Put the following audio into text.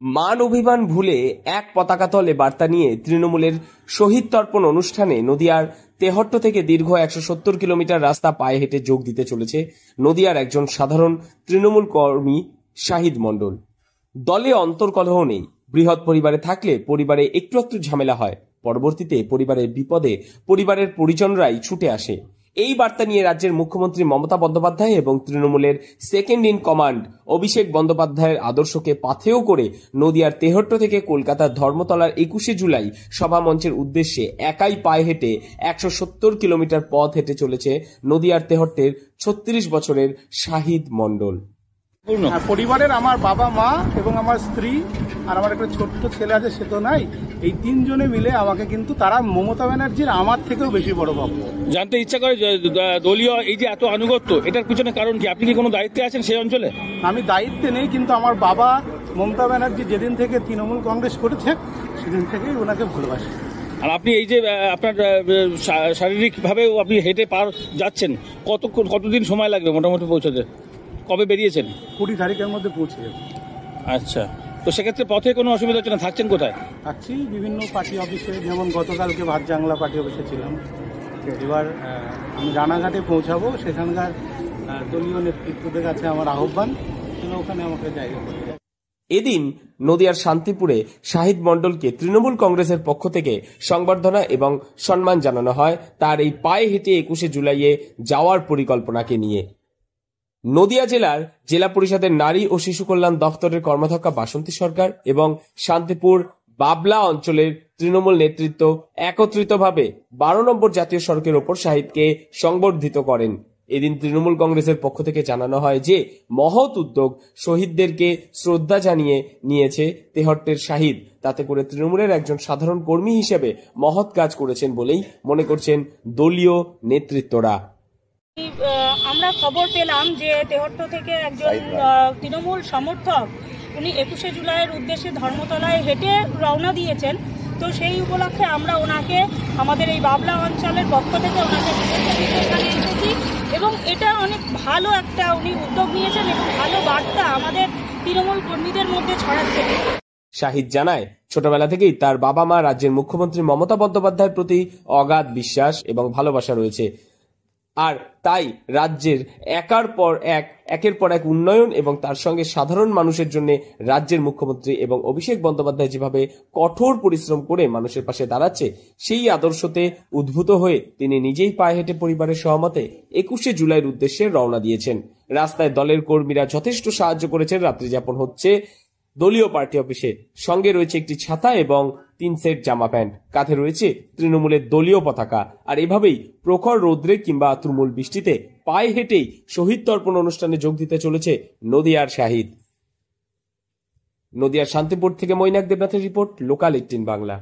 মান অভিমান ভুলে এক পতাকা তলে বার্তা নিয়ে তৃণমূলের শহীদ তর্পণ অনুষ্ঠানে নদিয়ার তেহট্ট থেকে দীর্ঘ 170 কিলোমিটার রাস্তা পায়ে হেঁটে যোগ দিতে চলেছে নদিয়ার একজন সাধারণ তৃণমূল কর্মী শাহিদ মণ্ডল। দলে অন্তর্কলহ নেই, বৃহৎ পরিবারে থাকলে পরিবারে একটু একটু ঝামেলা হয়, পরবর্তীতে পরিবারের বিপদে পরিবারের পরিজনরাই ছুটে আসে। এই বার্তা নিয়ে রাজ্যের মুখ্যমন্ত্রী মমতা বন্দ্যোপাধ্যায় এবং তৃণমূলের সেকেন্ড ইন কমান্ড অভিষেক বন্দ্যোপাধ্যায়ের আদর্শকে পাথেয় করে নদিয়ার তেহট্ট থেকে কলকাতার ধর্মতলার 21শে জুলাই সভা মঞ্চের উদ্দেশ্যে একাই পায়ে হেঁটে 170 কিলোমিটার পথ হেঁটে চলেছে নদিয়ার তেহট্টের 36 বছরের শাহিদ মণ্ডল। পরিবারের আমার বাবা মা এবং আমার স্ত্রী আর আমার একটা ছোট্ট ছেলে আছে, সে তো নাই, এই তিনজনে মিলে আমাকে কিন্তু তারা মমতা ব্যানার্জির আমার থেকেও বেশি বড় ভক্ত। জানতে ইচ্ছা করে দলীয় এই যে এত আনুগত্য, এটার পিছনে কারণ কি? আপনি কি কোনো দায়িত্বে আছেন সেই অঞ্চলে? আমি দায়িত্বে নেই, কিন্তু আমার বাবা মমতা ব্যানার্জি যেদিন থেকে তৃণমূল কংগ্রেস করেছে সেদিন থেকেই ওনাকে ভালোবাসি। আর আপনি এই যে আপনার শারীরিকভাবেও আপনি হেঁটে পার যাচ্ছেন, কতদিন সময় লাগবে মোটামুটি পৌঁছাতে? কবে বেরিয়েছেন? 20 তারিখের মধ্যে পৌঁছে যাবে। আচ্ছা, তো সেক্ষেত্রে পথে কোনো অসুবিধা হচ্ছে না? থাকছেন কোথায়? থাকছি বিভিন্ন পার্টি অফিসে, যেমন গতকালকে ভাতজাংলা পার্টি অফিসে ছিলাম। এবার আমি রানাঘাটে পৌঁছাবো, সেখানকার দলীয় নেতৃত্বদের কাছে আমার আহ্বান, ওখানে আমাকে জায়গা করে দেয়। এদিন নদিয়ার শান্তিপুরে শাহিদ মণ্ডলকে তৃণমূল কংগ্রেসের পক্ষ থেকে সংবর্ধনা এবং সম্মান জানানো হয় তার এই পায়ে হেঁটে 21শে জুলাইয়ে যাওয়ার পরিকল্পনাকে নিয়ে। নদিয়া জেলার জেলা পরিষদের নারী ও শিশু কল্যাণ দপ্তরের কর্মাধ্যক্ষা বাসন্তী সরকার এবং শান্তিপুর বাবলা অঞ্চলের তৃণমূল নেতৃত্ব একত্রিতভাবে 12 নম্বর জাতীয় সড়কের ওপর শাহিদকে সংবর্ধিত করেন। এদিন তৃণমূল কংগ্রেসের পক্ষ থেকে জানানো হয় যে মহৎ উদ্যোগ শহীদদেরকে শ্রদ্ধা জানিয়ে নিয়েছে তেহট্টের শাহিদ, তাতে করে তৃণমূলের একজন সাধারণ কর্মী হিসেবে মহৎ কাজ করেছেন বলেই মনে করছেন দলীয় নেতৃত্বরা। আমরা খবর পেলাম যে তেহট্ট থেকে একজন তৃণমূল সমর্থক উনি 21শে জুলাইয়ের উদ্দেশ্যে ধর্মতলায় হেঁটে রওনা দিয়েছেন। তো সেই উপলক্ষে আমরা ওনাকে আমাদের এই বাবলা অঞ্চলের পক্ষ থেকে ওনাকে শুভেচ্ছা দিতে এখানে এসেছি এবং এটা অনেক ভালো একটা উনি উদ্যোগ নিয়েছেন এবং ভালো বার্তা আমাদের তৃণমূল কর্মীদের মধ্যে ছড়াচ্ছেন। শাহিদ জানায়, ছোটবেলা থেকেই তার বাবা মা রাজ্যের মুখ্যমন্ত্রী মমতা বন্দ্যোপাধ্যায়ের প্রতি অগাধ বিশ্বাস এবং ভালোবাসা রয়েছে, আর তাই রাজ্যের একের পর এক উন্নয়ন এবং তার সঙ্গে সাধারণ মানুষের জন্য রাজ্যের মুখ্যমন্ত্রী এবং অভিষেক বন্দ্যোপাধ্যায় যেভাবে কঠোর পরিশ্রম করে মানুষের পাশে দাঁড়াচ্ছে, সেই আদর্শতে উদ্ভূত হয়ে তিনি নিজেই পায়ে হেঁটে পরিবারের সহমতে 21শে জুলাইয়ের উদ্দেশ্যে রওনা দিয়েছেন। রাস্তায় দলের কর্মীরা যথেষ্ট সাহায্য করেছেন। রাত্রি যাপন হচ্ছে দলীয় পার্টি অফিসে। সঙ্গে রয়েছে একটি ছাতা এবং 3 সেট জামা প্যান্ট, কাঁধে রয়েছে তৃণমূলের দলীয় পতাকা। আর এভাবেই প্রখর রৌদ্রে কিংবা তুমুল বৃষ্টিতে পায়ে হেঁটেই শহীদ তর্পণ অনুষ্ঠানে যোগ দিতে চলেছে নদিয়ার শাহিদ। নদিয়ার শান্তিপুর থেকে মৈনাক দেবনাথের রিপোর্ট, লোকাল 18 বাংলা।